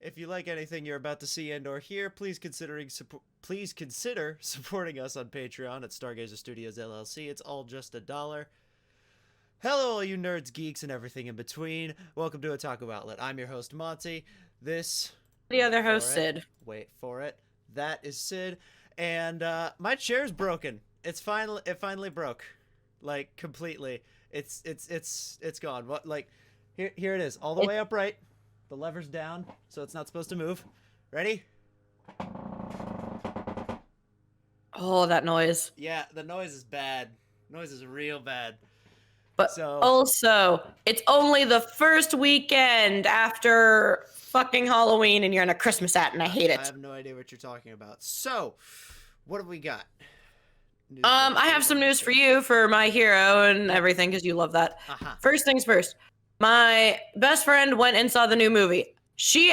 If you like anything you're about to see and or hear, please consider supporting us on Patreon at Stargazer Studios LLC. It's all just $1. Hello, all you nerds, geeks, and everything in between. Welcome to Otaku Outlet. I'm your host, Monty. This... The other host, Sid. Wait for it. That is Sid. And my chair's broken. It finally broke. Like, completely. It's gone. What, like, here it is. All the way upright. The lever's down, so it's not supposed to move. Ready? Oh, that noise. Yeah, the noise is bad. Noise is real bad. But also, it's only the first weekend after fucking Halloween, and you're in a Christmas hat, and I hate it. I have no idea what you're talking about. So, what have we got? I have some news for you for My Hero and everything, because you love that. First things first. My best friend went and saw the new movie. She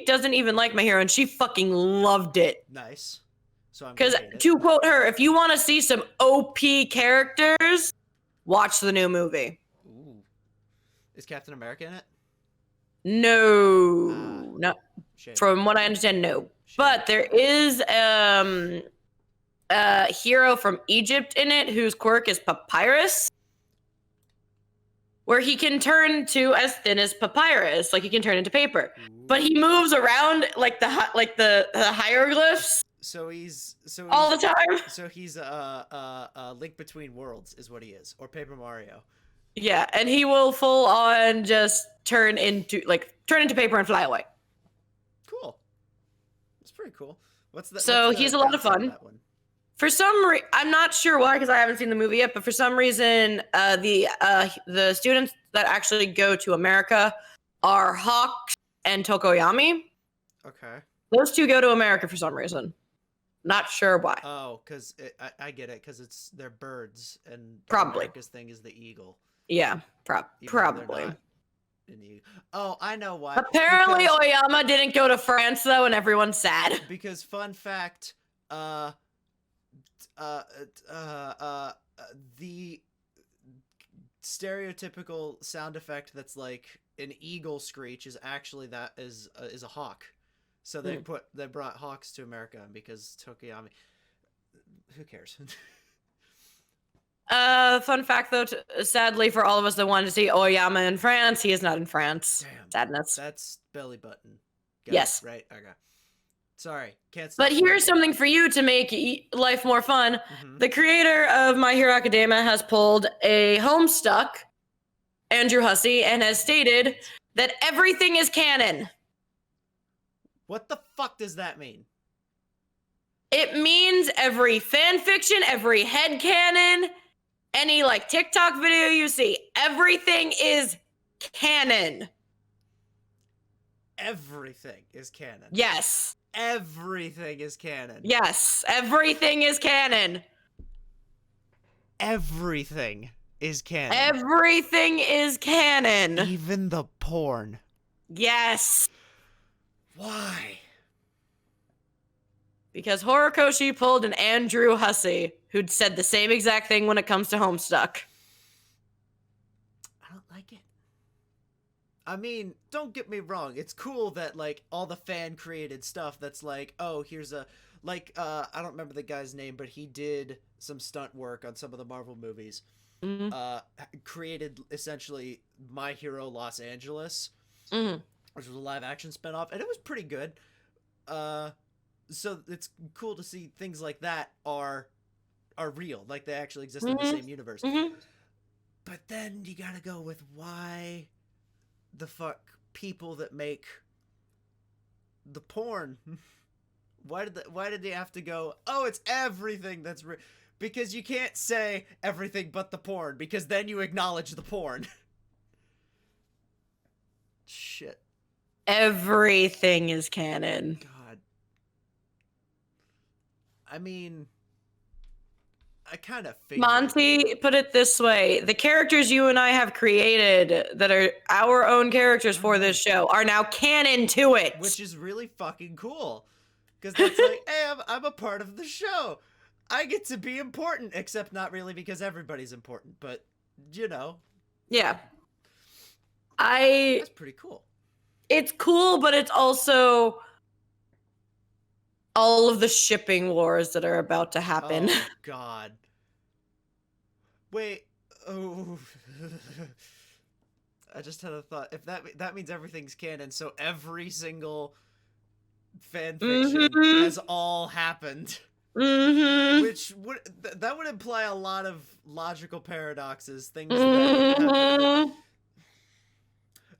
doesn't even like My Hero, and she fucking loved it. Nice. So I'm because to quote her, if you want to see some OP characters, watch the new movie. Ooh. Is Captain America in it? No. Shame. From what I understand, no. Shame. But there is a hero from Egypt in it whose quirk is papyrus, where he can turn to as thin as papyrus, like he can turn into paper. Ooh. But he moves around like the hieroglyphs. So he's all the time. So he's a link between worlds is what he is, or Paper Mario. Yeah, and he will full on just turn into paper and fly away. Cool. It's pretty cool. So he's a lot of fun. For some reason, I'm not sure why, because I haven't seen the movie yet, but for some reason, the students that actually go to America are Hawks and Tokoyami. Okay. Those two go to America for some reason. Not sure why. Oh, because I get it, because they're birds, and probably America's thing is the eagle. Yeah, probably. Oh, I know why. Apparently, Oyama didn't go to France though, and everyone's sad. Because fun fact, the stereotypical sound effect that's like an eagle screech is actually is a hawk. So they brought hawks to America because Tokoyami. Who cares? Fun fact though, sadly for all of us that wanted to see Oyama in France, he is not in France. Damn. Sadness. That's belly button. Yes. Right. Okay. Sorry, can't stop. But here's something for you to make life more fun. Mm-hmm. The creator of My Hero Academia has pulled a Homestuck, Andrew Hussey, and has stated that everything is canon. What the fuck does that mean? It means every fan fiction, every headcanon, any like TikTok video you see, everything is canon. Everything is canon. Yes. Everything is canon. Yes, everything is canon. Everything is canon. Everything is canon. Even the porn. Yes. Why? Because Horikoshi pulled an Andrew Hussey, who'd said the same exact thing when it comes to Homestuck. I don't like it. I mean, don't get me wrong. It's cool that, like, all the fan-created stuff that's like, oh, here's a... Like, I don't remember the guy's name, but he did some stunt work on some of the Marvel movies. Mm-hmm. Created, essentially, My Hero Los Angeles, mm-hmm. which was a live-action spinoff, and it was pretty good. So it's cool to see things like that are real. Like, they actually exist mm-hmm. in the same universe. Mm-hmm. But then you gotta go with why... the fuck people that make the porn why did they have to go, oh, it's everything that's because you can't say everything but the porn, because then you acknowledge the porn. Shit. Everything is canon. God. I mean, I kind of figured. Monty put it this way: the characters you and I have created that are our own characters for this show are now canon to it. Which is really fucking cool. Because that's like, hey, I'm a part of the show. I get to be important, except not really, because everybody's important, but, you know. Yeah. That's pretty cool. it's cool, but it's also all of the shipping wars that are about to happen. Oh God. Wait. Oh. I just had a thought. If that means everything's canon, so every single fan fiction has all happened. Which would that would imply a lot of logical paradoxes, things that happen.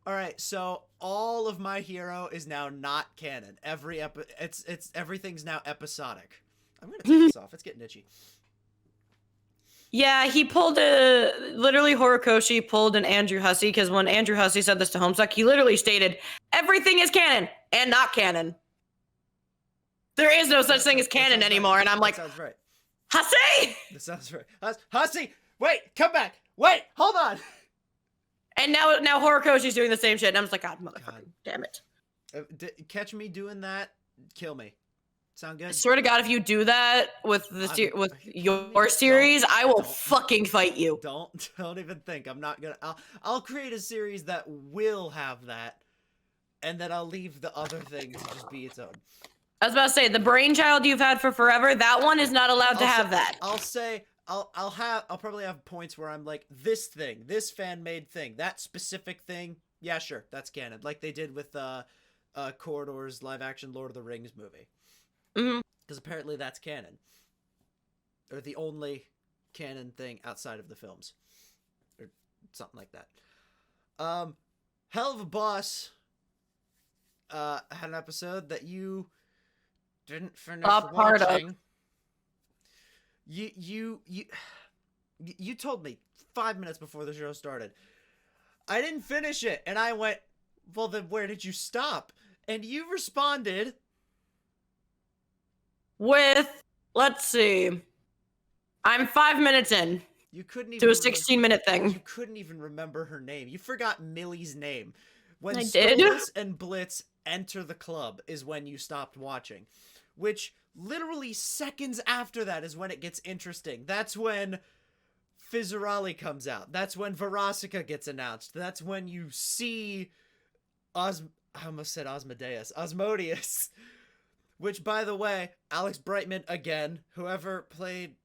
All right, so all of My Hero is now not canon. It's everything's now episodic. I'm gonna take this off. It's getting itchy. Yeah, he pulled literally Horikoshi pulled an Andrew Hussey, because when Andrew Hussey said this to Homestuck, he literally stated, everything is canon and not canon. There is no such thing as canon anymore, and I'm like, that sounds right. Hussey! That sounds right. Hussey! Wait, come back! Wait, hold on! And now Horikoshi's doing the same shit, and I'm just like, God, motherfucker, damn it. Catch me doing that, kill me. Sound good? I swear to God, if you do that with your series, I will fucking fight you. Don't even think. I'm not gonna. I'll create a series that will have that, and then I'll leave the other thing to just be its own. I was about to say, the brainchild you've had for forever, that one is not allowed to have that. I'll probably have points where I'm like, this thing, this fan-made thing, that specific thing, yeah, sure, that's canon. Like they did with Corridor's live-action Lord of the Rings movie. Because apparently that's canon. Or the only canon thing outside of the films. Or something like that. Hell of a Boss had an episode that you didn't finish watching. You told me 5 minutes before the show started. I didn't finish it, and I went, well, then where did you stop? And you responded with, let's see, I'm 5 minutes in. You couldn't even to a 16-minute thing. You couldn't even remember her name. You forgot Millie's name. When I did. Stolas and Blitz enter the club is when you stopped watching. Which, literally seconds after that is when it gets interesting. That's when Fizzarali comes out. That's when Verosica gets announced. That's when you see I almost said Osmodius. Which, by the way, Alex Brightman again, whoever played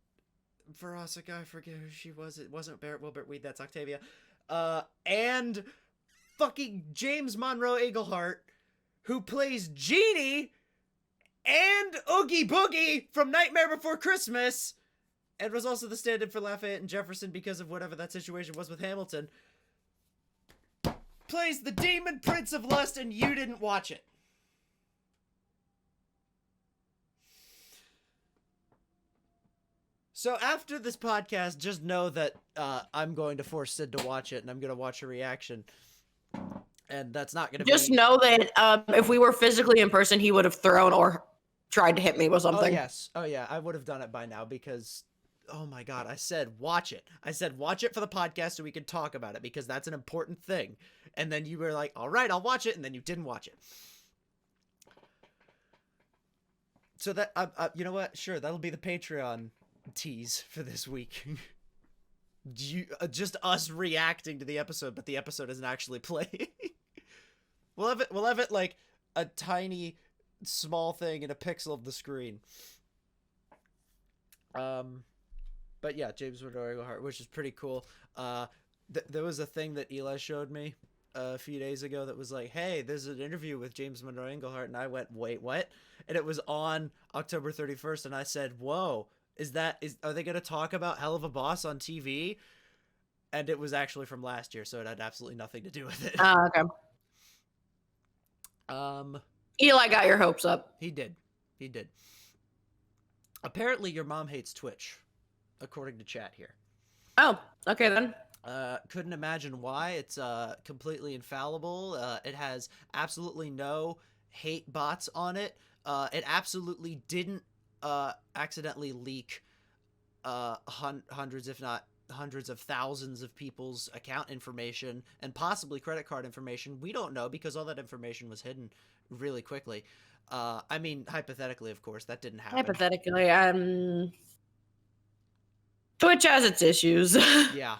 Verosica, I forget who she was. It wasn't Barrett Wilbert Weed, that's Octavia. And fucking James Monroe Iglehart, who plays Genie and Oogie Boogie from Nightmare Before Christmas, and was also the stand-in for Lafayette and Jefferson because of whatever that situation was with Hamilton, plays the Demon Prince of Lust, and you didn't watch it. So after this podcast, just know that I'm going to force Sid to watch it, and I'm going to watch a reaction. And that's not going to be... Just know that if we were physically in person, he would have thrown or tried to hit me with something. Oh, yes. Oh, yeah. I would have done it by now because... Oh, my God. I said watch it. I said watch it for the podcast so we could talk about it because that's an important thing. And then you were like, all right, I'll watch it. And then you didn't watch it. So that... you know what? Sure, that'll be the Patreon tease for this week. Just us reacting to the episode, but the episode isn't actually playing. We'll have it like a tiny small thing in a pixel of the screen. But yeah, James Monroe Iglehart, which is pretty cool. There was a thing that Eli showed me a few days ago that was like, hey, there's an interview with James Monroe Iglehart, and I went, wait, what? And it was on October 31st, and I said, whoa, are they going to talk about Hell of a Boss on TV? And it was actually from last year, so it had absolutely nothing to do with it. Oh, okay. Eli got your hopes up. He did. Apparently your mom hates Twitch, according to chat here. Oh, okay then. Couldn't imagine why. It's completely infallible. It has absolutely no hate bots on it. It absolutely didn't accidentally leak hundreds, if not hundreds of thousands of people's account information and possibly credit card information. We don't know because all that information was hidden really quickly. I mean, hypothetically, of course, that didn't happen. Hypothetically, Twitch has its issues. Yeah.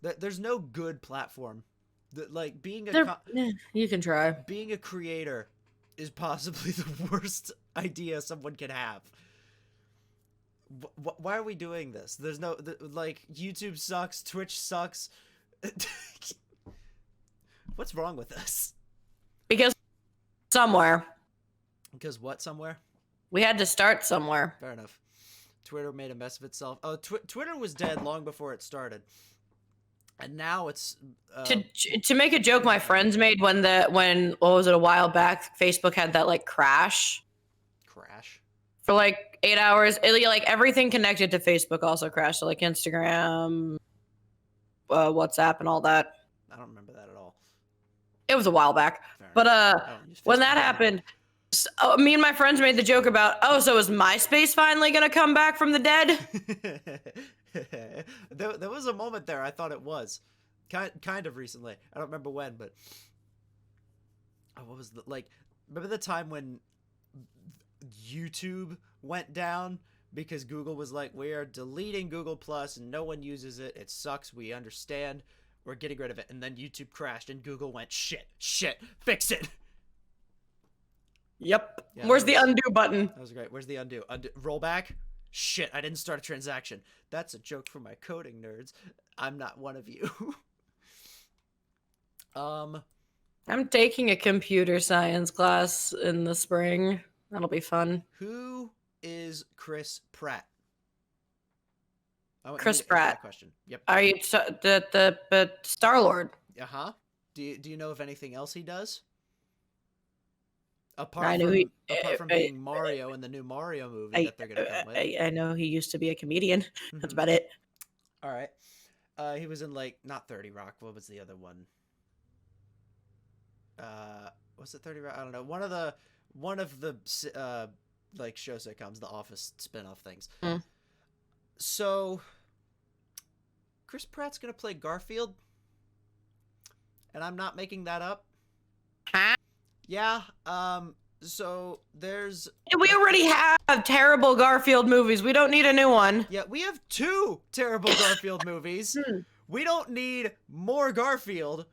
There's no good platform Like being you can try. Being a creator is possibly the worst idea someone can have. Why are we doing this? There's no like YouTube sucks, Twitch sucks. What's wrong with us? Because somewhere. Because what somewhere? We had to start somewhere. Fair enough. Twitter made a mess of itself. Oh, Twitter was dead long before it started. And now it's to make a joke my friends made when what was it, a while back, Facebook had that like crash for like 8 hours. Like everything connected to Facebook also crashed, so like Instagram, WhatsApp, and all that. I don't remember that at all. It was a while back. But when that happened, me and my friends made the joke about, so is MySpace finally gonna come back from the dead? There was a moment there I thought it was kind of recently. I don't remember when, but what was remember the time when YouTube went down because Google was like, we are deleting Google Plus and no one uses it, it sucks, we understand, we're getting rid of it, and then YouTube crashed and Google went, shit, fix it. Yep. Yeah, where's the undo button? That was great. Where's the undo? Roll back? Shit, I didn't start a transaction. That's a joke for my coding nerds. I'm not one of you. I'm taking a computer science class in the spring. That'll be fun. Who is Chris Pratt? Chris Pratt. Question. Yep. Are you the Star-Lord? Uh-huh. Do you know of anything else he does? Apart from being Mario in the new Mario movie that they're going to come with. I know he used to be a comedian. That's about it. All right. He was in not 30 Rock. What was the other one? Was it 30 Rock? I don't know. One of the show sitcoms, The Office spin-off things. So Chris Pratt's going to play Garfield. And I'm not making that up. Huh? Yeah, so there's... We already have terrible Garfield movies. We don't need a new one. Yeah, we have 2 terrible Garfield movies. We don't need more Garfield.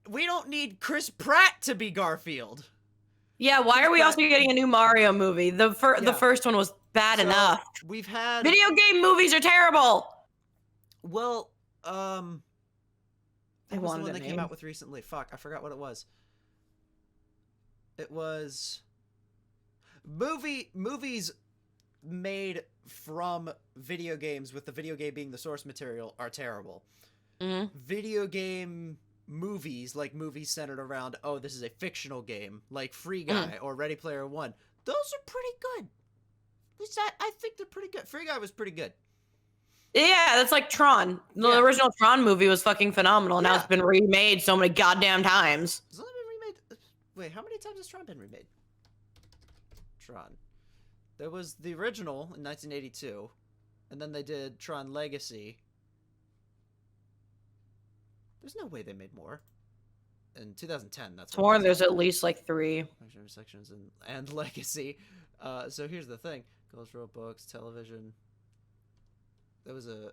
We don't need Chris Pratt to be Garfield. Yeah, why are we also getting a new Mario movie? The first one was bad enough. We've had... Video game movies are terrible! Well, what was the one that came out with recently? Fuck, I forgot what it was. It was movies made from video games with the video game being the source material are terrible. Video game movies, like movies centered around, this is a fictional game, like Free Guy or Ready Player One, those are pretty good. At least I think they're pretty good. Free Guy was pretty good. Yeah, that's like Tron. The original Tron movie was fucking phenomenal. Now it's been remade so many goddamn times. It's only been remade... Wait, how many times has Tron been remade? Tron. There was the original in 1982, and then they did Tron Legacy. There's no way they made more. In 2010, that's more. There's at least like 3 sections and Legacy. So here's the thing: cultural, books, television. There was a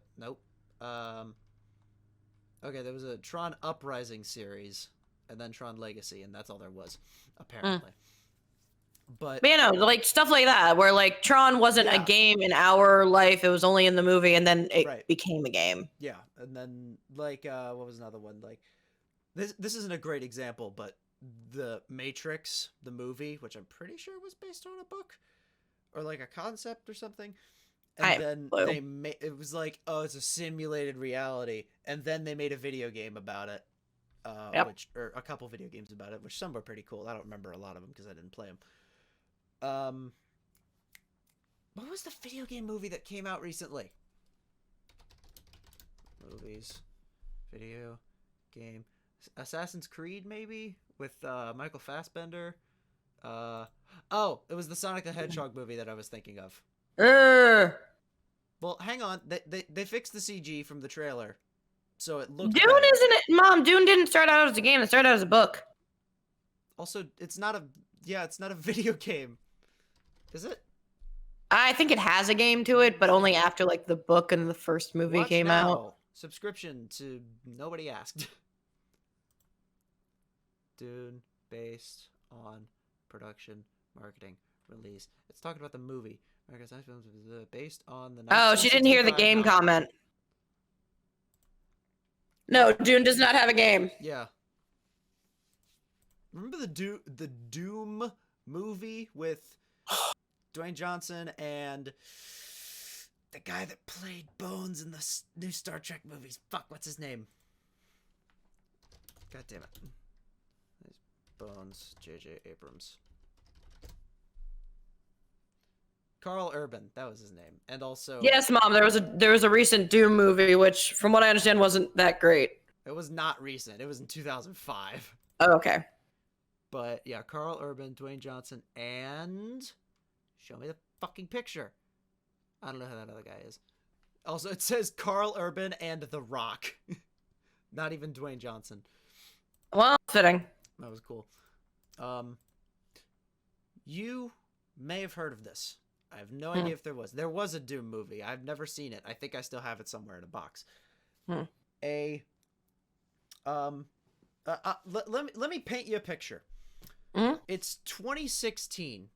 okay, there was a Tron Uprising series. And then Tron Legacy, and that's all there was, apparently. But like stuff like that, where like Tron wasn't a game in our life; it was only in the movie, and then it became a game. Yeah, and then what was another one? Like this isn't a great example, but the Matrix, the movie, which I'm pretty sure was based on a book or like a concept or something. And then it was like, it's a simulated reality, and then they made a video game about it. Or a couple video games about it, which some were pretty cool. I don't remember a lot of them because I didn't play them. What was the video game movie that came out recently? Movies, video game, Assassin's Creed maybe with Michael Fassbender. It was the Sonic the Hedgehog movie that I was thinking of. Well, hang on, they fixed the CG from the trailer. So it looked Dune better. Isn't it? Mom, Dune didn't start out as a game. It started out as a book. Also, it's not a video game. Is it? I think it has a game to it, but only after like the book and the first movie came out. Subscription to Nobody Asked. Dune based on production, marketing, release. It's talking about the movie. American Science Films is based on the. Oh, she didn't hear the game novel. comment. No, Dune does not have a game. Yeah. Remember the Doom movie with Dwayne Johnson and the guy that played Bones in the new Star Trek movies? Fuck, what's his name? God damn it. There's Bones, J.J. Abrams. Carl Urban, that was his name. And also... Yes, Mom, there was a recent Doom movie, which, from what I understand, wasn't that great. It was not recent. It was in 2005. Oh, okay. But, yeah, Carl Urban, Dwayne Johnson, and... Show me the fucking picture. I don't know who that other guy is. Also, it says Carl Urban and The Rock. Not even Dwayne Johnson. Well, fitting. That was cool. You may have heard of this. I have no idea if there was. There was a Doom movie. I've never seen it. I think I still have it somewhere in a box. Let me paint you a picture. It's 2016,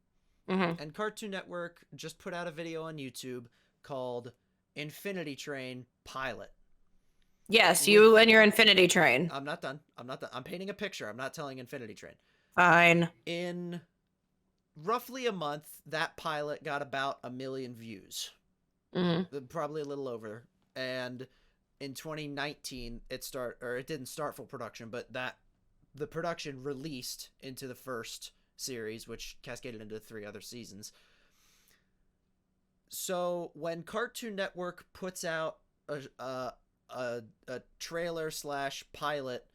and Cartoon Network just put out a video on YouTube called Infinity Train Pilot. Yes, you and your Infinity Train. I'm not done. I'm painting a picture. I'm not telling Infinity Train. Fine. In roughly a month, that pilot got about 1 million views. Probably a little over. And in 2019, it didn't start full production, but the production released into the first series, which cascaded into 3 other seasons. So when Cartoon Network puts out a trailer / pilot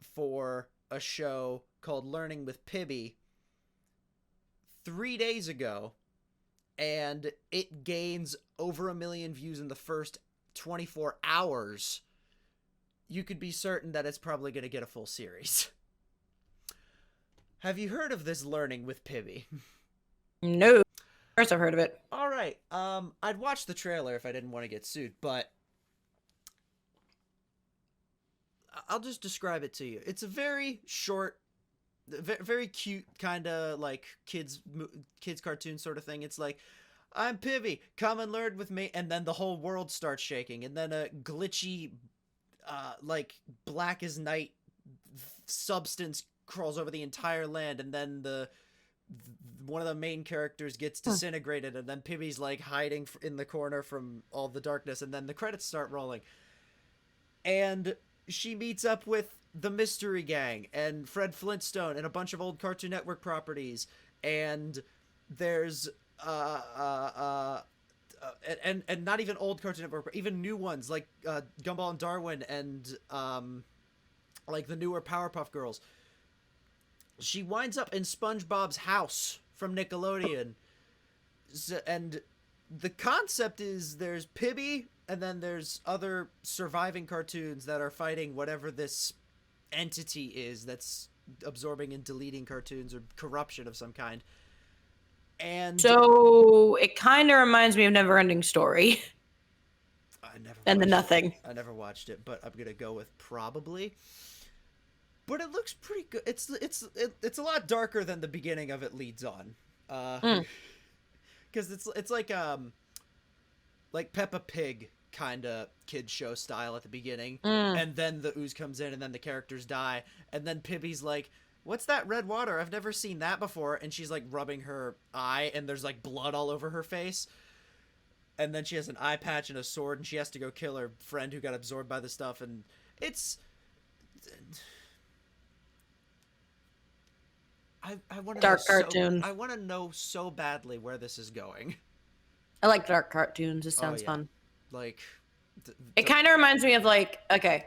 for a show called Learning with Pibby 3 days ago, and it gains over 1 million views in the first 24 hours, you could be certain that it's probably going to get a full series. Have you heard of this Learning with Pibby? No. First I've heard of it. All right. I'd watch the trailer if I didn't want to get sued, but I'll just describe it to you. It's a very short, very cute kind of like kids cartoon sort of thing. It's like, I'm Pibby, come and learn with me, and then the whole world starts shaking, and then a glitchy, like black as night substance crawls over the entire land, and then one of the main characters gets disintegrated, and then Pibby's like hiding in the corner from all the darkness, and then the credits start rolling, and she meets up with the Mystery Gang and Fred Flintstone and a bunch of old Cartoon Network properties, and there's and not even old Cartoon Network, but even new ones like Gumball and Darwin and like the newer Powerpuff Girls. She winds up in SpongeBob's house from Nickelodeon, and the concept is there's Pibby, and then there's other surviving cartoons that are fighting whatever this entity is that's absorbing and deleting cartoons, or corruption of some kind. And so it kind of reminds me of Neverending Story. And the Nothing. I never watched it, but I'm gonna go with probably. But it looks pretty good. It's a lot darker than the beginning of it leads on. Because it's like Peppa Pig kind of kid show style at the beginning, and then the ooze comes in, and then the characters die, and then Pibby's like, what's that red water? I've never seen that before. And she's like rubbing her eye, and there's like blood all over her face. And then she has an eye patch and a sword, and she has to go kill her friend who got absorbed by the stuff. And it's... I want to dark cartoon. I want to know so badly where this is going. I like dark cartoons. It sounds fun. Like... it kind of reminds me of like, okay,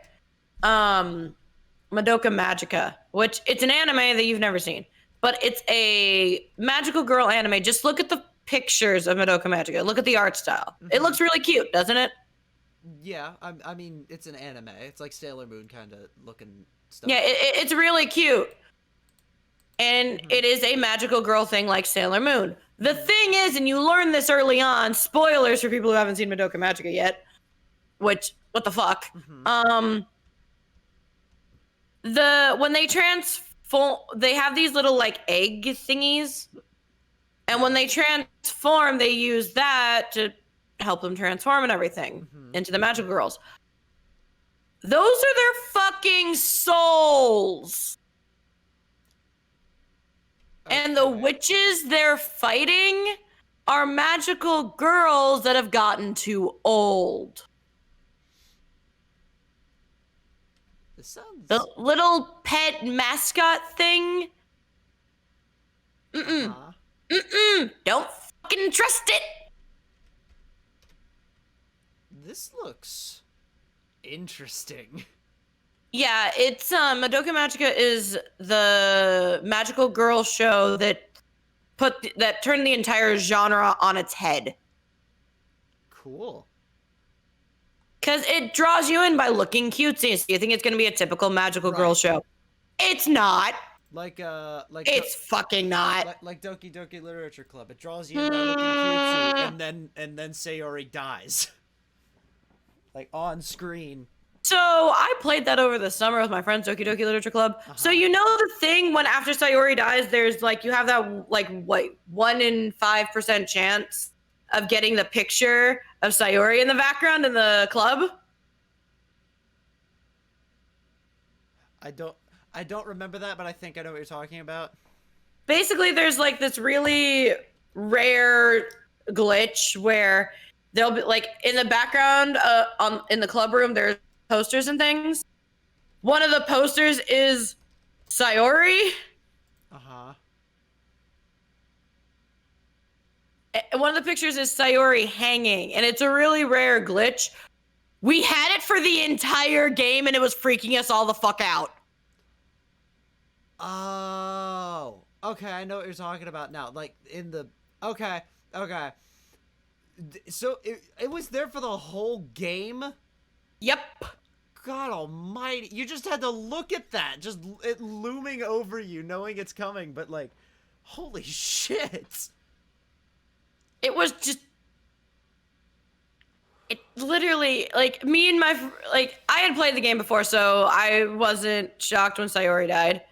Madoka Magica, which it's an anime that you've never seen, but it's a magical girl anime. Just look at the pictures of Madoka Magica. Look at the art style. It looks really cute, doesn't it? Yeah, I mean, it's an anime. It's like Sailor Moon kind of looking stuff. Yeah, it's really cute. And it is a magical girl thing like Sailor Moon. The thing is, and you learn this early on, spoilers for people who haven't seen Madoka Magica yet, which, what the fuck? when they transform, they have these little like egg thingies, and when they transform, they use that to help them transform and everything into the magical girls. Those are their fucking souls. Okay. And the witches they're fighting are magical girls that have gotten too old. This sounds... The little pet mascot thing. Don't fucking trust it. This looks interesting. Yeah, it's Madoka Magica is the magical girl show that turned the entire genre on its head. Cool. Cause it draws you in by looking cutesy, so you think it's gonna be a typical magical girl show. It's not. Like it's fucking not. Like Doki Doki Literature Club. It draws you in by looking cutesy, and then Sayori dies. Like on screen. So I played that over the summer with my friends, Doki Doki Literature Club. So you know the thing when after Sayori dies, there's like you have that like 1 in 5% chance of getting the picture of Sayori in the background in the club. I don't remember that, but I think I know what you're talking about. Basically, there's like this really rare glitch where there'll be like in the background in the club room there's posters and things. One of the posters is Sayori. One of the pictures is Sayori hanging, and it's a really rare glitch. We had it for the entire game, and it was freaking us all the fuck out. Oh, okay, I know what you're talking about now. Like in the okay. So it was there for the whole game? Yep. God almighty. You just had to look at that. Just it looming over you, knowing it's coming, but like, holy shit. It was just... It literally, like, me and my... Like, I had played the game before, so I wasn't shocked when Sayori died.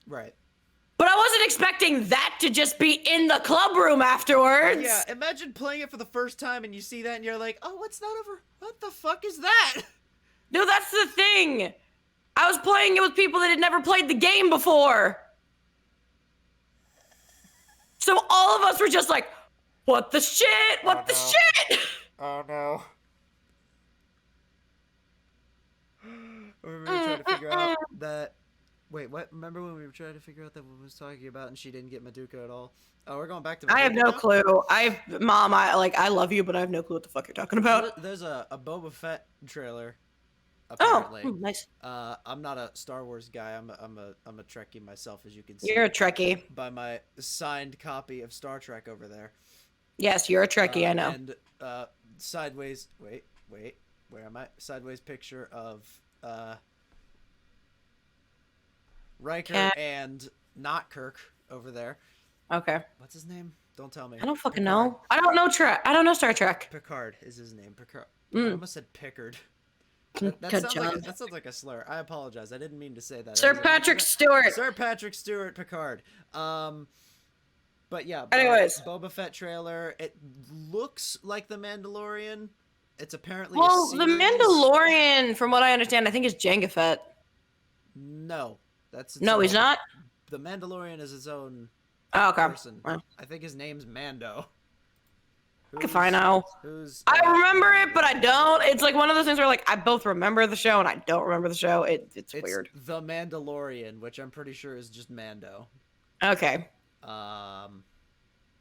Right. But I wasn't expecting that to just be in the club room afterwards. Yeah, imagine playing it for the first time and you see that and you're like, oh, what's that over? What the fuck is that? No, that's the thing. I was playing it with people that had never played the game before. So all of us were just like, what the shit? What the shit? Oh no. We were trying to figure out that... Wait, what? Remember when we were trying to figure out that what was talking about and she didn't get Madoka at all? Oh, we're going back to Madoka I have no clue. Mom, I love you, but I have no clue what the fuck you're talking about. There's a Boba Fett trailer. Apparently. Oh, nice. I'm not a Star Wars guy. I'm a Trekkie myself, as you can see. You're a Trekkie. By my signed copy of Star Trek over there. Yes, you're a Trekkie, I know. And sideways, wait, where am I? Sideways picture of Riker and not Kirk over there. Okay. What's his name? Don't tell me. I don't fucking know. I don't know I don't know Star Trek. Picard is his name. Picard. I almost said Pickard. That sounds like a slur. I apologize. I didn't mean to say that. Sir Patrick Stewart. Sir Patrick Stewart Picard. But yeah. Anyways. Boba Fett trailer. It looks like The Mandalorian. It's apparently well, The Mandalorian, from what I understand, I think is Jango Fett. No. No, he's not? The Mandalorian is his own person. Well. I think his name's Mando. If I know. I remember it, but I don't. It's like one of those things where like I both remember the show and I don't remember the show. It's weird. The Mandalorian, which I'm pretty sure is just Mando. Okay.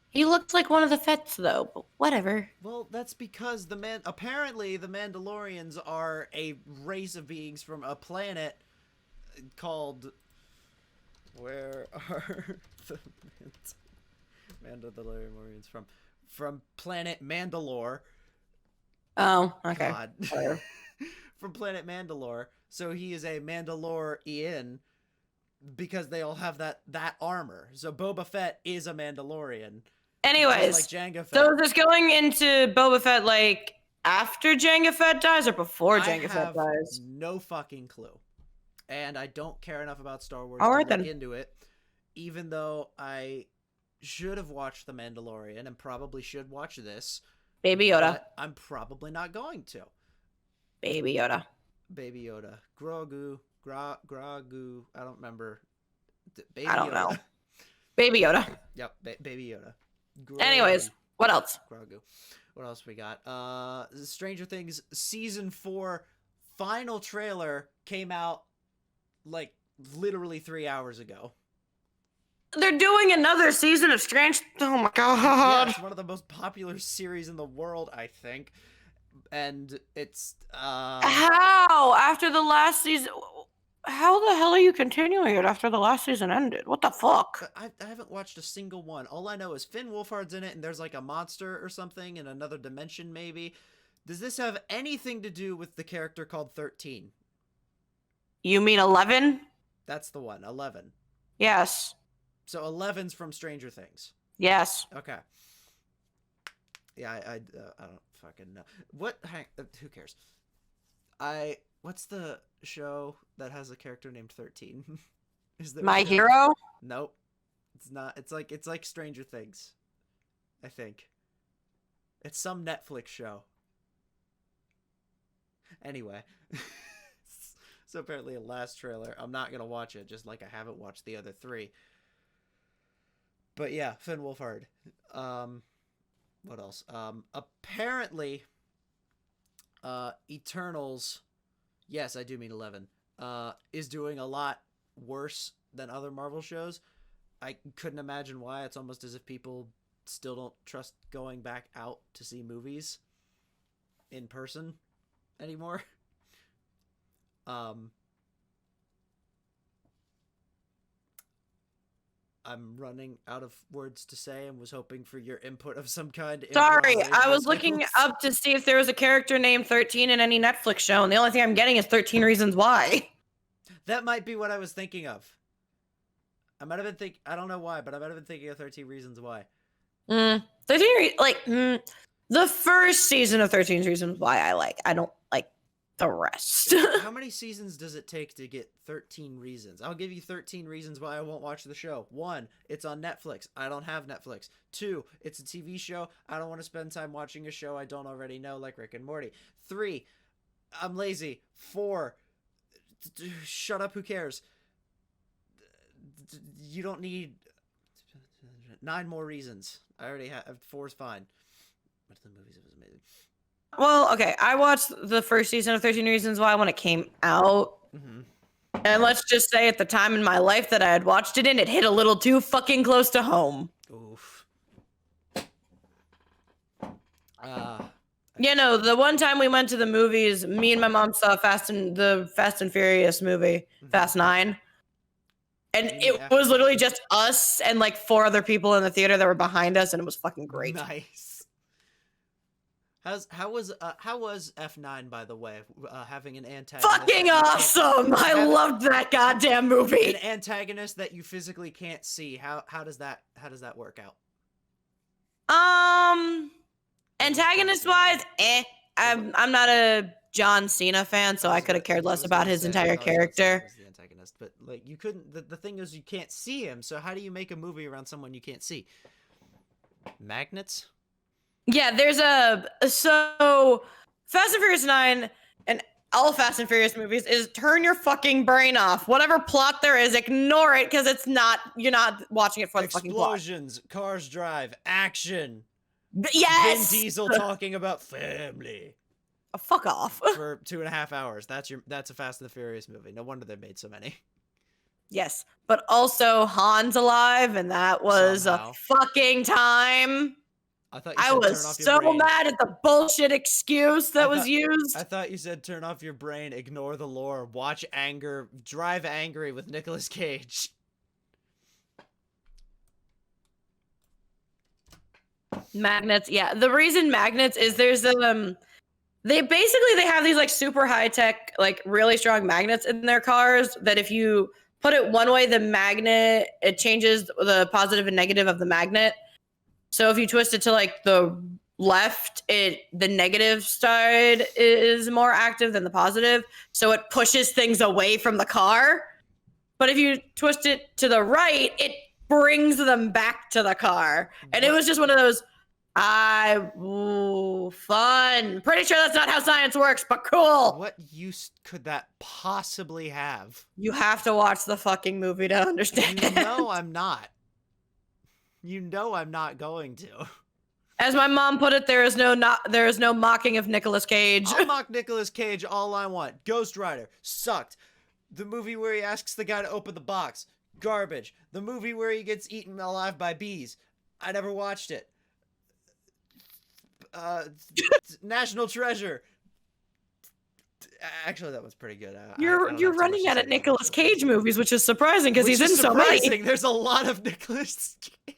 He looks like one of the Fets though, but whatever. Well, that's because apparently the Mandalorians are a race of beings from a planet called... Where are the Mandalorians from? From planet Mandalore. Oh, okay. God. From planet Mandalore. So he is a Mandalorian because they all have that armor. So Boba Fett is a Mandalorian. Anyways, like Jango Fett. So is this going into Boba Fett like after Jango Fett dies or before Jango Fett dies? No fucking clue. and I don't care enough about Star Wars All to right, look then. into it, even though I should have watched The Mandalorian and probably should watch this. Baby Yoda. But I'm probably not going to. Baby Yoda. Baby Yoda. Grogu. Grogu. I don't remember. Baby I don't know. Baby Yoda. Yep, Baby Yoda. Grogu. Anyways, what else? Grogu. What else we got? Stranger Things Season 4 final trailer came out like literally 3 hours ago. They're doing another season of Strange. Oh my god! Yeah, it's one of the most popular series in the world, I think, and it's how after the last season? How the hell are you continuing it after the last season ended? What the fuck? I haven't watched a single one. All I know is Finn Wolfhard's in it, and there's like a monster or something in another dimension, maybe. Does this have anything to do with the character called 13? You mean 11? That's the one, 11. Yes. So 11's from Stranger Things. Yes. Okay. Yeah, I don't fucking know. What? Who cares? What's the show that has a character named 13? Is there My Hero? Nope. It's not. It's like Stranger Things. I think. It's some Netflix show. Anyway. So apparently a last trailer. I'm not gonna watch it, just like I haven't watched the other 3. But yeah, Finn Wolfhard. What else? Apparently, Eternals, yes, I do mean 11, is doing a lot worse than other Marvel shows. I couldn't imagine why. It's almost as if people still don't trust going back out to see movies in person anymore. I'm running out of words to say and was hoping for your input of some kind. Sorry, I was looking up to see if there was a character named 13 in any Netflix show, and the only thing I'm getting is 13 Reasons Why. That might be what I was thinking of. I might have been I don't know why, but I might have been thinking of 13 Reasons Why. 13 the first season of 13 Reasons Why I like. I don't like the rest. How many seasons does it take to get 13 reasons? I'll give you 13 reasons why I won't watch the show. 1, it's on Netflix. I don't have Netflix. 2, it's a TV show. I don't want to spend time watching a show I don't already know, like Rick and Morty. 3, I'm lazy. 4, shut up, who cares? You don't need 9 more reasons. I already have 4's fine. But the movies, it was amazing. Well, okay, I watched the first season of 13 Reasons Why when it came out. Mm-hmm. And let's just say at the time in my life that I had watched it in, it hit a little too fucking close to home. Oof. You know, the one time we went to the movies, me and my mom saw the Fast and Furious movie, Fast 9. And it was literally just us and like 4 other people in the theater that were behind us, and it was fucking great. Nice. How was F9, by the way, having an antagonist? Fucking awesome! I loved that goddamn movie. An antagonist that you physically can't see. How does that work out? Antagonist wise, I'm not a John Cena fan, so I could have cared less about his entire character. The antagonist, but like you couldn't. The thing is, you can't see him. So how do you make a movie around someone you can't see? Magnets. Yeah, there's so Fast and Furious 9 and all Fast and Furious movies is turn your fucking brain off. Whatever plot there is, ignore it because you're not watching it for the fucking plot. Explosions, cars drive, action. Yes. Vin Diesel talking about family. Fuck off. For 2.5 hours. That's a Fast and the Furious movie. No wonder they made so many. Yes, but also Han's alive, and that was a fucking time. I was so mad at the bullshit excuse that was used. I thought you said turn off your brain, ignore the lore, watch anger, drive angry with Nicolas Cage. Magnets, yeah. The reason magnets is there's they have these like super high tech, like really strong magnets in their cars that if you put it one way, it changes the positive and negative of the magnet. So if you twist it to like the left, the negative side is more active than the positive, so it pushes things away from the car. But if you twist it to the right, it brings them back to the car. And it was just one of those, fun. Pretty sure that's not how science works, but cool. What use could that possibly have? You have to watch the fucking movie to understand it. You know I'm not. You know I'm not going to. As my mom put it, there is no mocking of Nicolas Cage. I'll mock Nicolas Cage all I want. Ghost Rider sucked. The movie where he asks the guy to open the box, garbage. The movie where he gets eaten alive by bees, I never watched it. National Treasure. Actually, that was pretty good. You're running out of Nicolas Cage movies, which is surprising because he's in so many. There's a lot of Nicolas Cage.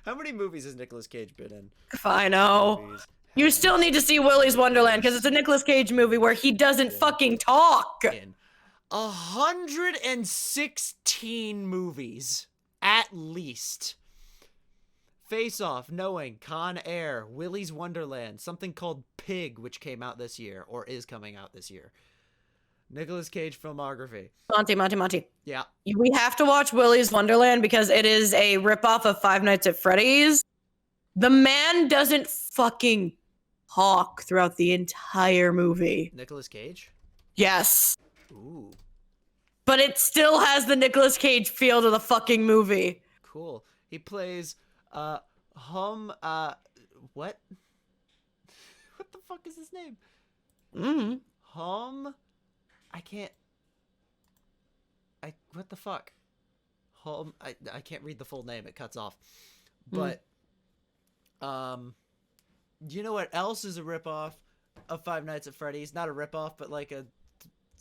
How many movies has Nicolas Cage been in? I know. You still need to see Willy's Wonderland because it's a Nicolas Cage movie where he doesn't fucking talk. 116 movies, at least. Face Off, Knowing, Con Air, Willy's Wonderland, something called Pig, which came out this year, or is coming out this year. Nicolas Cage filmography. Monty. Yeah. We have to watch Willy's Wonderland because it is a ripoff of Five Nights at Freddy's. The man doesn't fucking talk throughout the entire movie. Nicolas Cage? Yes. Ooh. But it still has the Nicolas Cage feel to the fucking movie. Cool. He plays, what? What the fuck is his name? What the fuck? I can't read the full name. It cuts off. But, you know what else is a ripoff of Five Nights at Freddy's? Not a ripoff, but like a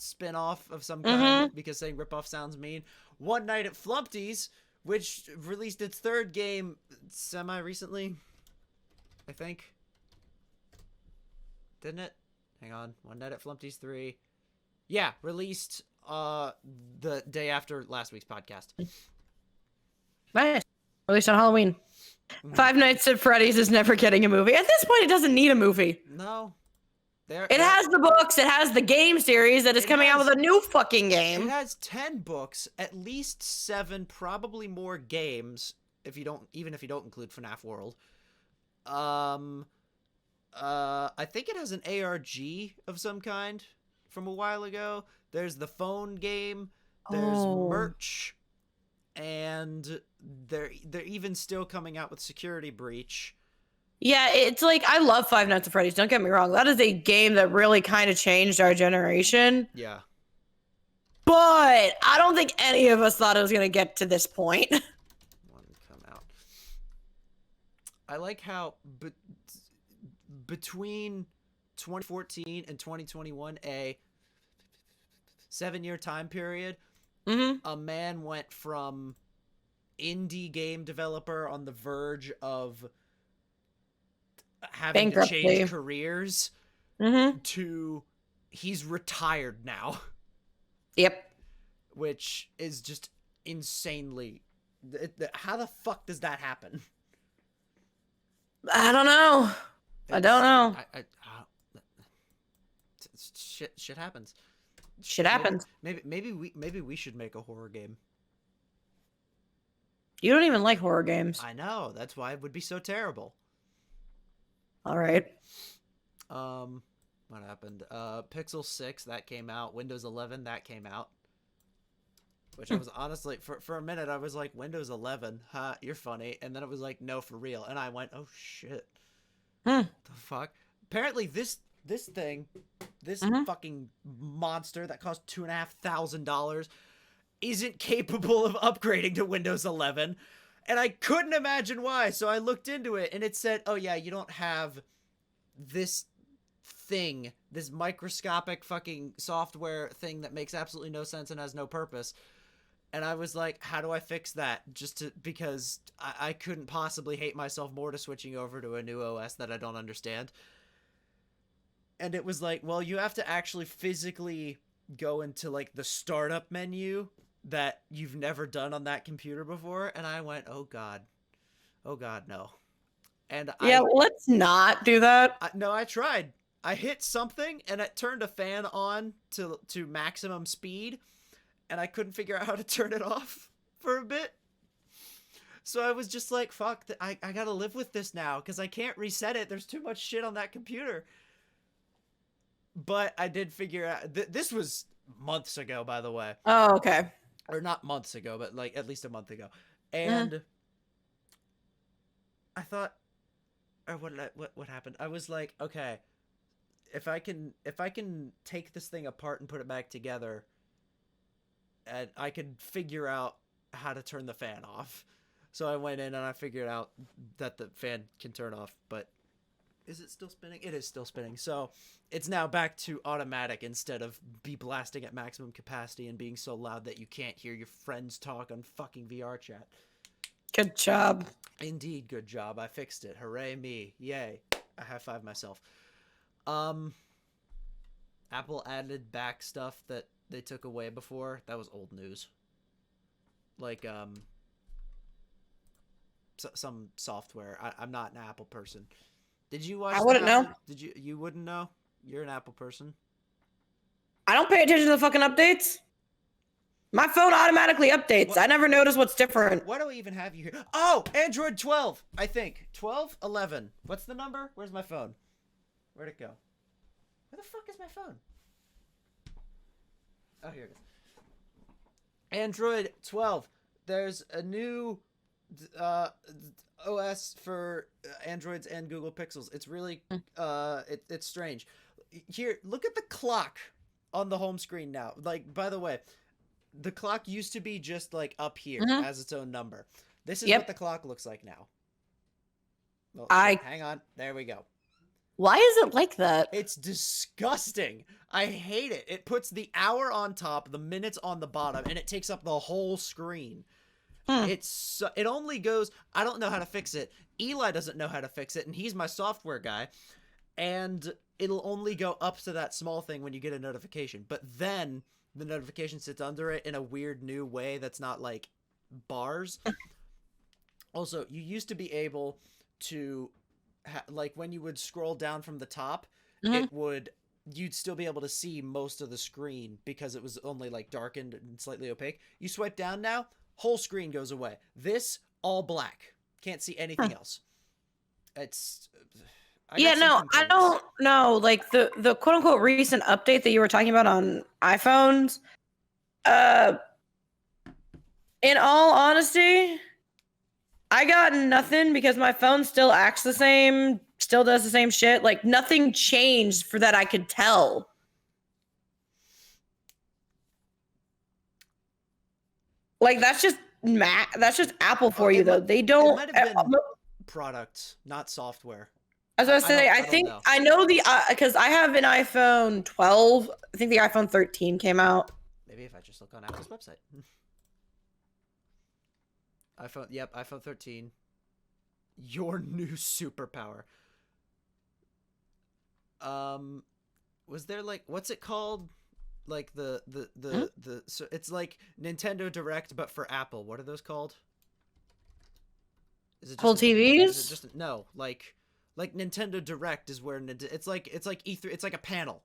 spin-off of some kind, because saying ripoff sounds mean. One Night at Flumpty's, which released its third game semi-recently, I think. Didn't it? Hang on. One Night at Flumpty's 3. Yeah, released the day after last week's podcast. Nice. Released on Halloween. Five Nights at Freddy's is never getting a movie. At this point, it doesn't need a movie. No. It has the books. It has the game series that is coming out with a new fucking game. It has 10 books, at least 7, probably more games, even if you don't include FNAF World. I think it has an ARG of some kind from a while ago. There's the phone game. There's merch, and they're even still coming out with Security Breach. Yeah, it's like, I love Five Nights at Freddy's, don't get me wrong. That is a game that really kind of changed our generation. Yeah. But I don't think any of us thought it was going to get to this point. One come out. I like how between 2014 and 2021, a 7-year time period, a man went from indie game developer on the verge of having to change careers to he's retired now. Yep. Which is just insanely... How the fuck does that happen? I don't know. I don't know. Shit happens. Shit happens. Maybe we should make a horror game. You don't even like horror games. I know. That's why it would be so terrible. All right. What happened? Pixel 6, that came out. Windows 11, that came out. Which I was honestly, for a minute, I was like, Windows 11, huh, you're funny. And then it was like, no, for real. And I went, oh, shit. The fuck? Apparently, this thing, this fucking monster that cost $2,500 isn't capable of upgrading to Windows 11. And I couldn't imagine why. So I looked into it, and it said, oh, yeah, you don't have this thing, this microscopic fucking software thing that makes absolutely no sense and has no purpose. And I was like, how do I fix that? Because I couldn't possibly hate myself more to switching over to a new OS that I don't understand. And it was like, well, you have to actually physically go into like the startup menu that you've never done on that computer before. And I went, oh God, no. And yeah, let's not do that. No, I tried. I hit something and it turned a fan on to maximum speed, and I couldn't figure out how to turn it off for a bit. So I was just like, fuck, I gotta live with this now because I can't reset it. There's too much shit on that computer. But I did figure out, this was months ago, by the way. Oh, okay. Or not months ago, but like at least a month ago. And I thought, or what happened? I was like, okay, if I can take this thing apart and put it back together, and I can figure out how to turn the fan off. So I went in and I figured out that the fan can turn off, but is it still spinning? It is still spinning. So it's now back to automatic instead of be blasting at maximum capacity and being so loud that you can't hear your friends talk on fucking VR chat. Good job. Indeed, good job. I fixed it. Hooray me. Yay. I high-five myself. Apple added back stuff that they took away before. That was old news. Like, some software. I'm not an Apple person. Did you watch? I wouldn't know. Did you? You wouldn't know? You're an Apple person. I don't pay attention to the fucking updates. My phone automatically updates. I never notice what's different. Why do we even have you here? Oh, Android 12, I think. 12, 11. What's the number? Where's my phone? Where'd it go? Where the fuck is my phone? Oh, here it is. Android 12. There's a new OS for Androids and Google Pixels. It's really it's strange. Here, look at the clock on the home screen now. Like, by the way, the clock used to be just like up here as its own number. This is what the clock looks like now. Well, hang on. There we go. Why is it like that? It's disgusting. I hate it. It puts the hour on top, the minutes on the bottom, and it takes up the whole screen. It only goes, I don't know how to fix it. Eli doesn't know how to fix it, and he's my software guy. And it'll only go up to that small thing when you get a notification. But then the notification sits under it in a weird new way that's not like bars. Also, you used to be able to, like when you would scroll down from the top, you'd still be able to see most of the screen because it was only like darkened and slightly opaque. You swipe down now, whole screen goes away. This, all black. Can't see anything else. It's... I don't know. Like the quote unquote recent update that you were talking about on iPhones. In all honesty, I got nothing because my phone still acts the same, still does the same shit. Like nothing changed for that I could tell. Like that's just Apple for you though. They don't. It might have been product, not software. As I was saying, I know the because I have an iPhone 12. I think the iPhone 13 came out. Maybe if I just look on Apple's website. iPhone 13. Your new superpower. Was there like what's it called? Like so it's like Nintendo Direct but for Apple. What are those called? Is it Full TVs? Is it just no, like Nintendo Direct is where it's like E3, it's like a panel.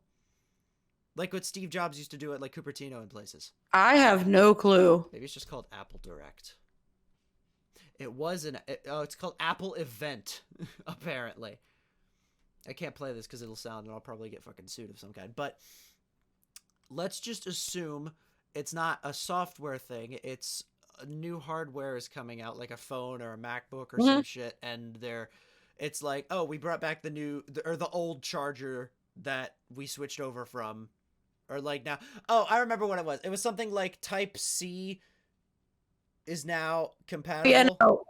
Like what Steve Jobs used to do at like Cupertino and places. I have no clue. Maybe it's just called Apple Direct. It was it's called Apple Event, apparently. I can't play this because it'll sound and I'll probably get fucking sued of some kind. But let's just assume it's not a software thing. It's a new hardware is coming out, like a phone or a MacBook or some shit, and it's like, oh, we brought back the old charger that we switched over from, or like now. Oh, I remember what it was. It was something like Type C is now compatible.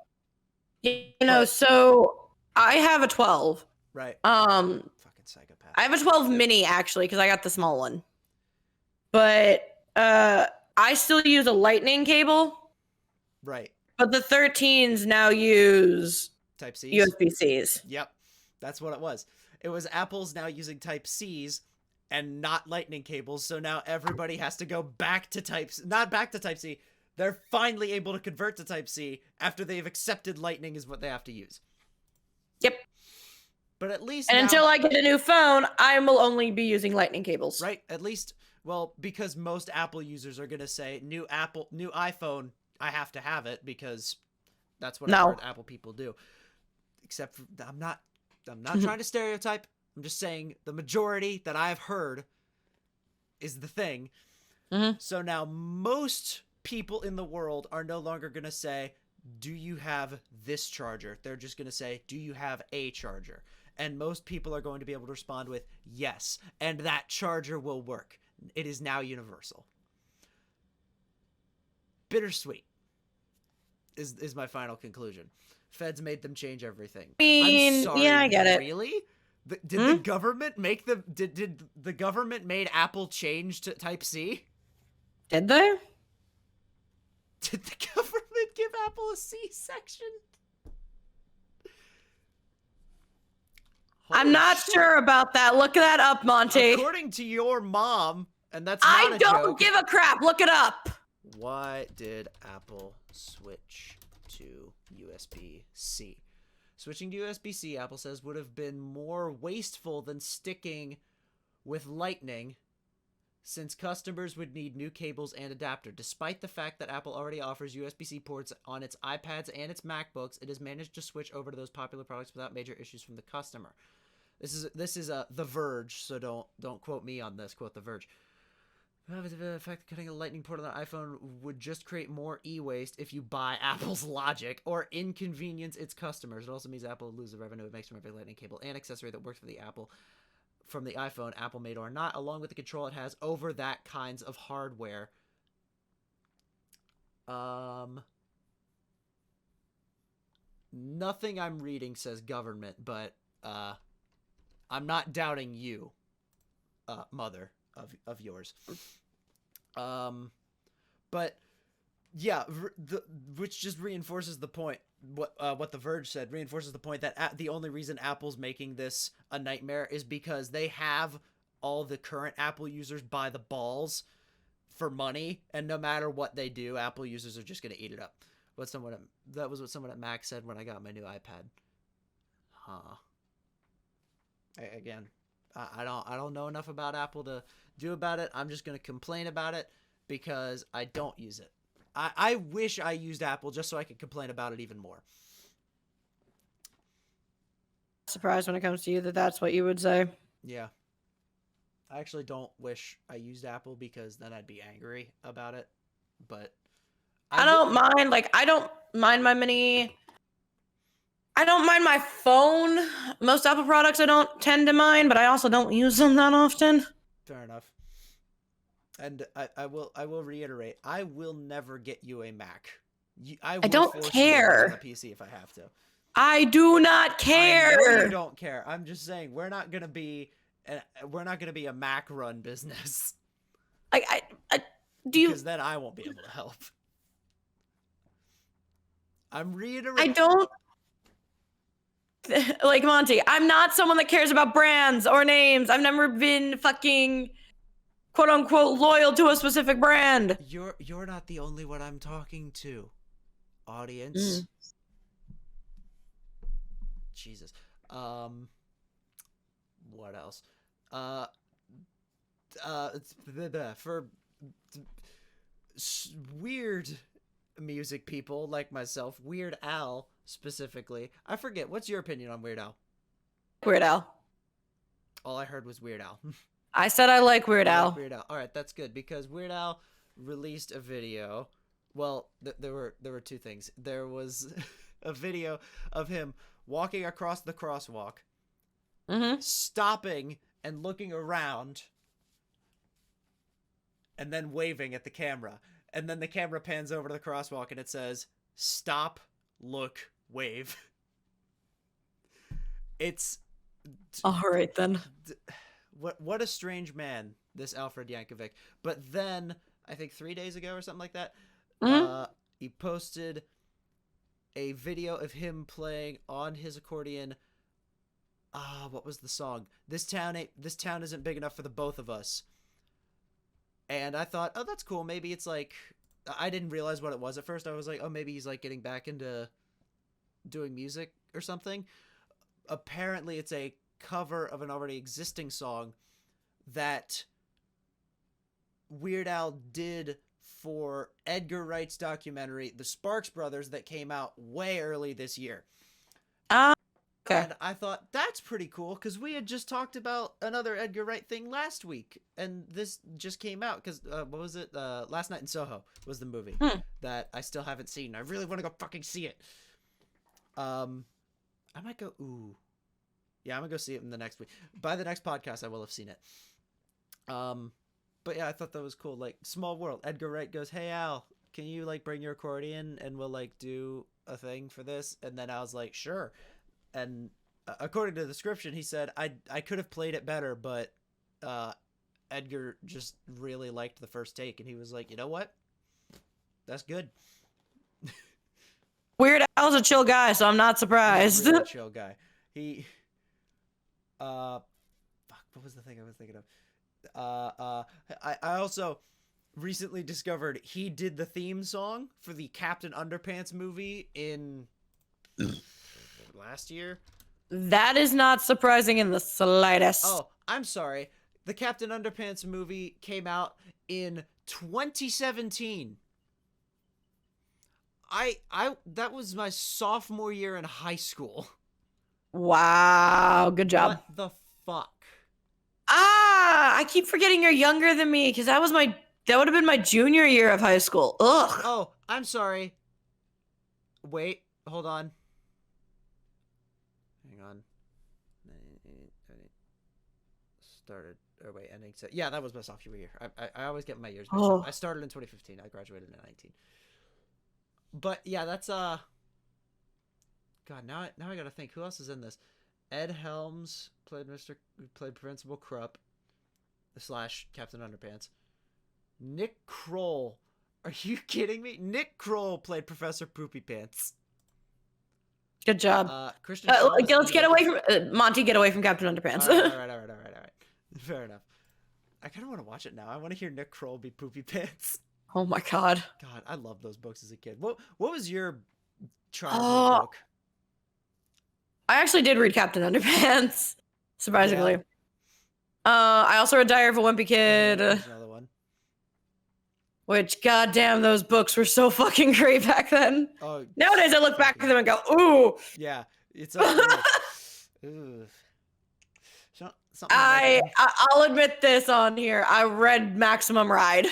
Yeah, so I have a 12. Right. Fucking psychopath. I have a 12 mini actually because I got the small one. But I still use a lightning cable. Right. But the 13s now use Type C. USB-Cs. Yep. That's what it was. It was Apple's now using Type Cs and not lightning cables. So now everybody has to go back to not back to Type C. They're finally able to convert to Type C after they've accepted lightning is what they have to use. Yep. But at least and now, until I get a new phone, I will only be using lightning cables. Right? At least, well, because most Apple users are going to say, new iPhone, I have to have it because that's what I've heard Apple people do. Except for, I'm not trying to stereotype. I'm just saying the majority that I've heard is the thing. So now most people in the world are no longer going to say, do you have this charger? They're just going to say, do you have a charger? And most people are going to be able to respond with yes, and that charger will work. It is now universal. Bittersweet is my final conclusion. Feds made them change everything. I mean, I'm sorry, yeah, I get it. Really? Did the government make the did the government made Apple change to Type-C? Did they? Did the government give Apple a C section? I'm not sure about that. Look that up, Monty. According to your mom, and that's not a joke. I don't give a crap. Look it up. Why did Apple switch to USB-C? Switching to USB-C, Apple says, would have been more wasteful than sticking with Lightning, since customers would need new cables and adapter. Despite the fact that Apple already offers USB-C ports on its iPads and its MacBooks, it has managed to switch over to those popular products without major issues from the customer. This is The Verge, so don't quote me on this. Quote The Verge. The fact that cutting a lightning port on the iPhone would just create more e-waste if you buy Apple's logic or inconvenience its customers. It also means Apple will lose the revenue it makes from every lightning cable and accessory that works for the iPhone, Apple made or not, along with the control it has over that kinds of hardware. Nothing I'm reading says government, but I'm not doubting you, mother of yours. But yeah, which just reinforces the point. What The Verge said reinforces the point that the only reason Apple's making this a nightmare is because they have all the current Apple users by the balls for money, and no matter what they do, Apple users are just going to eat it up. That was what someone at Mac said when I got my new iPad. Again, I don't know enough about Apple to do about it. I'm just going to complain about it because I don't use it. I wish I used Apple just so I could complain about it even more. Surprised when it comes to you that that's what you would say. Yeah. I actually don't wish I used Apple because then I'd be angry about it. But I don't mind. Like, I don't mind my mini. I don't mind my phone. Most Apple products I don't tend to mind, but I also don't use them that often. Fair enough. And I will reiterate, I will never get you a Mac. I don't care. You to a PC if I have to. I do not care. I know you don't care. I'm just saying we're not gonna be a Mac run business. Because then I won't be able to help. I'm reiterating. I don't. Like Monty, I'm not someone that cares about brands or names. I've never been fucking quote unquote loyal to a specific brand. You're not the only one I'm talking to, audience. Jesus. What else? For weird music people like myself, Weird Al specifically. I forget. What's your opinion on Weird Al? Weird Al. All I heard was Weird Al. I said I like Weird Al. Weird Al. All right, that's good because Weird Al released a video. Well, there were two things. There was a video of him walking across the crosswalk, stopping and looking around, and then waving at the camera. And then the camera pans over to the crosswalk and it says, "Stop, look, wave." It's all right then. What a strange man, this Alfred Yankovic. But then I think 3 days ago or something like that, he posted a video of him playing on his accordion. What was the song? This town isn't big enough for the both of us. And I thought, oh, that's cool. Maybe it's like, I didn't realize what it was at first. I was like, oh, maybe he's like getting back into doing music or something. apparently it's a cover of an already existing song that Weird Al did for Edgar Wright's documentary, The Sparks Brothers, that came out way early this year. Okay. And I thought, that's pretty cool, because we had just talked about another Edgar Wright thing last week, and this just came out, because, what was it? Last Night in Soho was the movie that I still haven't seen. I really want to go fucking see it. I might go, yeah, I'm gonna go see it in the next week. By the next podcast, I will have seen it. But yeah, I thought that was cool. Like, small world. Edgar Wright goes, hey, Al, can you, like, bring your accordion, and we'll, like, do a thing for this? And then I was like, sure. And according to the description, he said, I could have played it better, but Edgar just really liked the first take, and he was like, you know what? That's good. Weird Al's a chill guy, so I'm not surprised. He's a really chill guy. He, fuck, what was the thing I was thinking of? I also recently discovered he did the theme song for the Captain Underpants movie in last year. That is not surprising in the slightest. Oh, I'm sorry. The Captain Underpants movie came out in 2017. That was my sophomore year in high school. Wow, good job. What the fuck? I keep forgetting you're younger than me, because that would have been my junior year of high school. Ugh. Oh, I'm sorry. Wait, hold on. Hang on. Started, or wait, ending. Yeah, that was my sophomore year. I always get my years mixed up. I started in 2015. I graduated in 19. But yeah, that's God. Now I gotta think. Who else is in this? Ed Helms played Principal Krupp / Captain Underpants. Nick Kroll. Are you kidding me? Nick Kroll played Professor Poopy Pants. Good job. Christian. Let's get away from Monty. Get away from Captain Underpants. All right. Fair enough. I kind of want to watch it now. I want to hear Nick Kroll be Poopy Pants. Oh my god. God, I love those books as a kid. What was your childhood book? I actually did read Captain Underpants, surprisingly. Yeah. I also read Diary of a Wimpy Kid. Another one. Which, goddamn, those books were so fucking great back then. Oh, nowadays, I look back at them and go, ooh. Yeah, it's ooh. I'll admit this on here. I read Maximum Ride.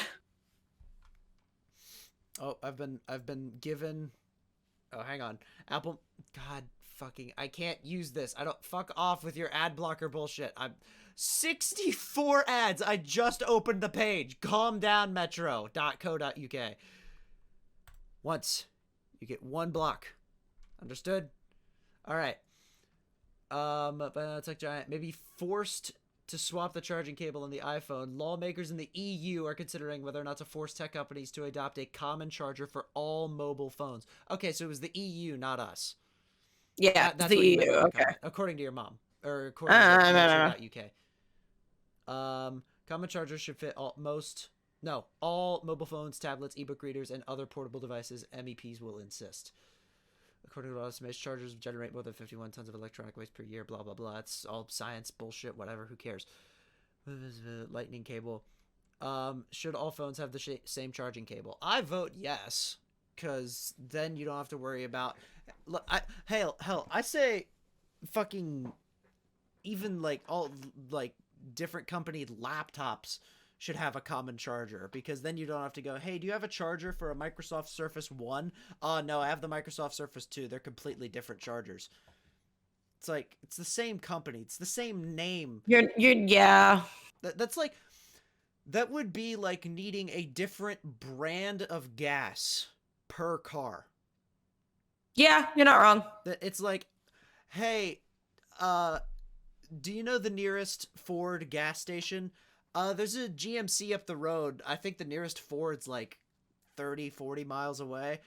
Oh, I've been given. Oh, hang on. Apple. God. Fucking, I can't use this. I don't, fuck off with your ad blocker bullshit. I'm 64 ads. I just opened the page. Calm down, metro.co.uk. Once you get one block. Understood? All right. Tech Giant may be forced to swap the charging cable on the iPhone. Lawmakers in the EU are considering whether or not to force tech companies to adopt a common charger for all mobile phones. Okay, so it was the EU, not us. Yeah, that's the what EU. Okay. According to your mom, or according to UK. Common chargers should fit all mobile phones, tablets, ebook readers, and other portable devices. MEPs will insist. According to estimates, chargers generate more than 51 tons of electronic waste per year. Blah blah blah. It's all science bullshit. Whatever. Who cares? Lightning cable. Should all phones have the same charging cable? I vote yes. Because then you don't have to worry about. Hell, I say, fucking, even like all like different company laptops should have a common charger, because then you don't have to go, hey, do you have a charger for a Microsoft Surface 1? Oh no, I have the Microsoft Surface 2. They're completely different chargers. It's like, it's the same company. It's the same name. Yeah. That's like, that would be like needing a different brand of gas per car. Yeah, you're not wrong. It's like, hey, do you know the nearest Ford gas station? There's a GMC up the road. I think the nearest Ford's like 30, 40 miles away.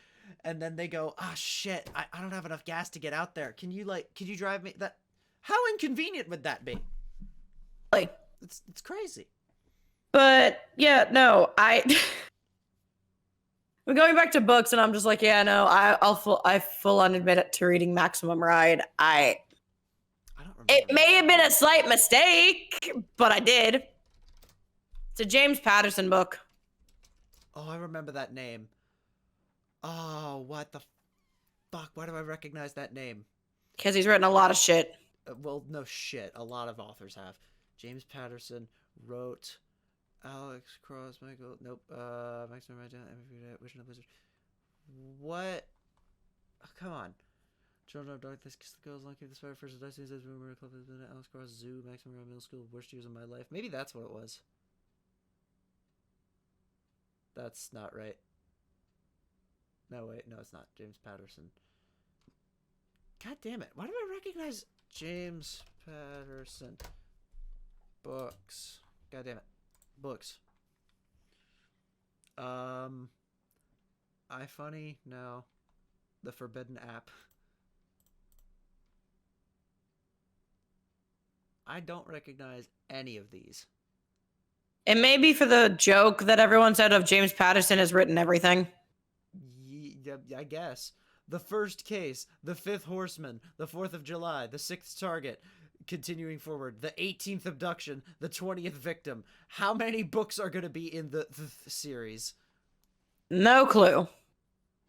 And then they go, shit, I don't have enough gas to get out there. Can you drive me? How inconvenient would that be? Like, it's crazy. But yeah, no, we're going back to books, and I'm just like, yeah, no, I full on admit it to reading Maximum Ride. It may have been a slight mistake, but I did. It's a James Patterson book. Oh, I remember that name. Oh, what the fuck? Why do I recognize that name? Because he's written a lot of shit. Well, no shit. A lot of authors have. James Patterson wrote Alex Cross, Michael. Nope. Maximum Wishing the Blizzard. What? Oh, come on. Children of Darkness, Kiss the Girls, Lucky the Spider, First Destiny says Rumor Club, Alex Cross Zoo, Maximum Middle School, Worst Years of My Life. Maybe that's what it was. That's not right. No, wait. No, it's not. James Patterson. God damn it. Why do I recognize James Patterson? Books. God damn it. Books. iFunny? No. The Forbidden App. I don't recognize any of these. It may be for the joke that everyone said of James Patterson has written everything. Yeah, I guess. The First Case, The Fifth Horseman, The 4th of July, The Sixth Target, continuing forward, The 18th Abduction, The 20th Victim. How many books are going to be in the series? No clue.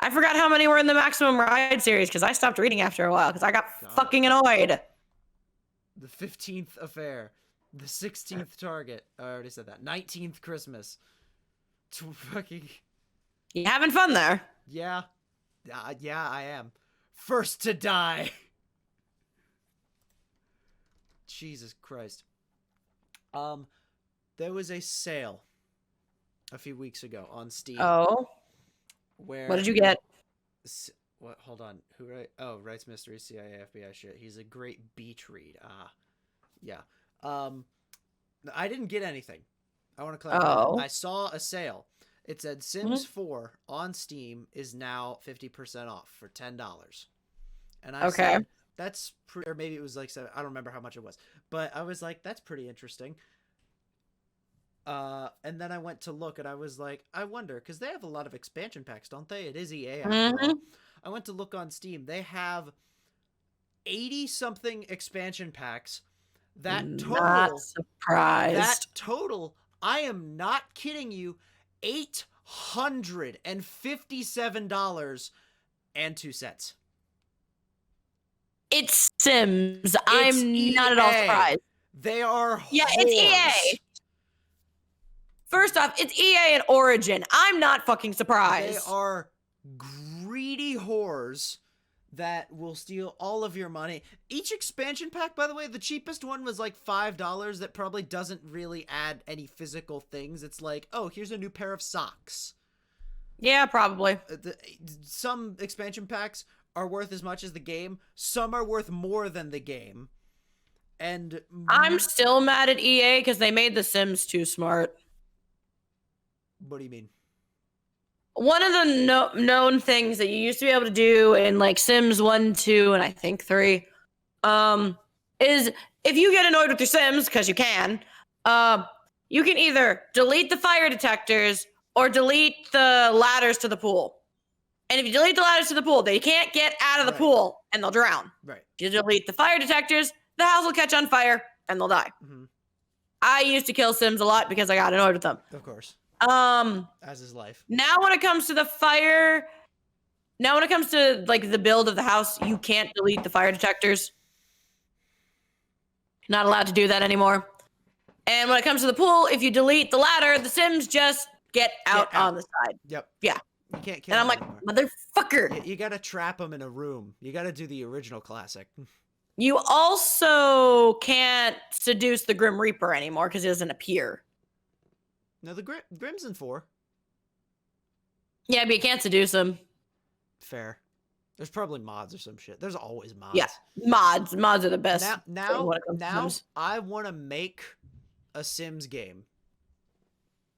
I forgot how many were in the Maximum Ride series because I stopped reading after a while because I got fucking annoyed. The 15th Affair, The 16th Target. I already said that. 19th Christmas. Fucking... You having fun there? Yeah. Yeah, I am. First to Die. Jesus Christ. There was a sale a few weeks ago on Steam. Oh. Where? What did you get? What? Hold on. Who write? Oh, writes mystery, CIA, FBI shit. He's a great beach read. Yeah. I didn't get anything. I want to clarify. Oh. I saw a sale. It said Sims 4 on Steam is now 50% off for $10. And I said, that's or maybe it was like 7. I don't remember how much it was. But I was like, that's pretty interesting. And then I went to look and I was like, I wonder, because they have a lot of expansion packs, don't they? It is EA after all. I went to look on Steam. They have 80-something expansion packs. That total... Not surprised. That total, I am not kidding you, $857.02. It's Sims. I'm not at all surprised. They are whores. Yeah, it's EA. First off, it's EA and Origin. I'm not fucking surprised. They are greedy whores that will steal all of your money. Each expansion pack, by the way, the cheapest one was like $5. That probably doesn't really add any physical things. It's like, oh, here's a new pair of socks. Yeah, probably. Some expansion packs are worth as much as the game. Some are worth more than the game. And I'm still mad at EA because they made The Sims too smart. What do you mean? One of the known things that you used to be able to do in like Sims 1, 2, and I think 3, is if you get annoyed with your Sims, because you can either delete the fire detectors or delete the ladders to the pool. And if you delete the ladders to the pool, they can't get out of the pool and they'll drown. Right. If you delete the fire detectors, the house will catch on fire and they'll die. Mm-hmm. I used to kill Sims a lot because I got annoyed with them. Of course. As is life. Now when it comes to the fire, now when it comes to like the build of the house, you can't delete the fire detectors. Not allowed to do that anymore. And when it comes to the pool, if you delete the ladder, the Sims just get out on the side. Yep. Yeah. You can't kill them. And I'm anymore. Like, motherfucker. You gotta trap them in a room. You gotta do the original classic. You also can't seduce the Grim Reaper anymore because he doesn't appear. No, the Grim's in 4. Yeah, but you can't seduce him. Fair. There's probably mods or some shit. There's always mods. Yeah, mods. Mods are the best. Now I want to make a Sims game.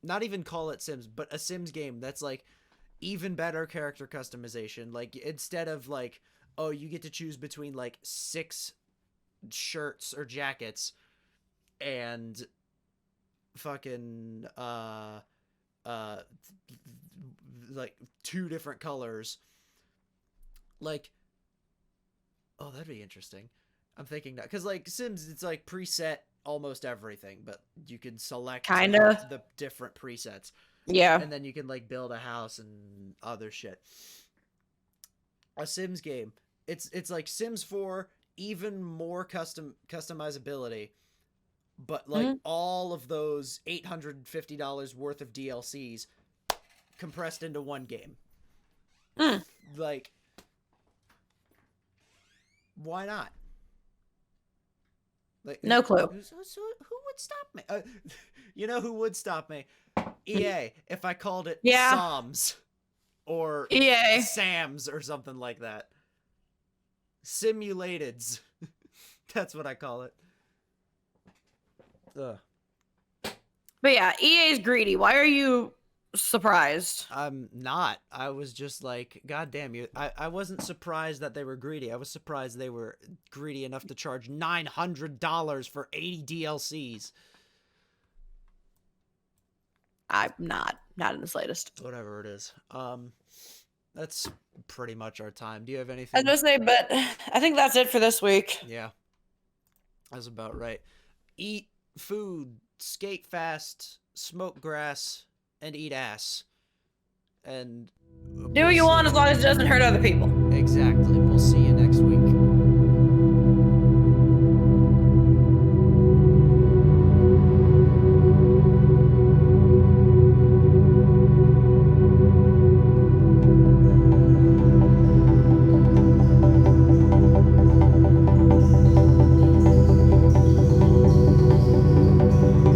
Not even call it Sims, but a Sims game that's like even better character customization. Like instead of like, oh, you get to choose between like 6 shirts or jackets and fucking like 2 different colors. Like, oh, that'd be interesting. I'm thinking that because like Sims, it's like preset almost everything, but you can select Kinda. the different presets. Yeah. And then you can like build a house and other shit. A Sims game. It's like Sims 4, even more customizability, but like all of those $850 worth of DLCs compressed into one game. Like, why not? Like, no clue. Who would stop me? You know who would stop me? EA. If I called it Psalms or EA. Sam's or something like that. Simulateds. That's what I call it. Ugh. But yeah, EA is greedy. Why are you surprised? I'm not. I was just like, God damn you. I wasn't surprised that they were greedy. I was surprised they were greedy enough to charge $900 for 80 DLCs. I'm not in the slightest. Whatever it is. That's pretty much our time. Do you have anything? I was gonna say, but I think that's it for this week. Yeah. That's about right. Eat food, skate fast, smoke grass, and eat ass. And do what you want as long as it doesn't hurt other people. Exactly.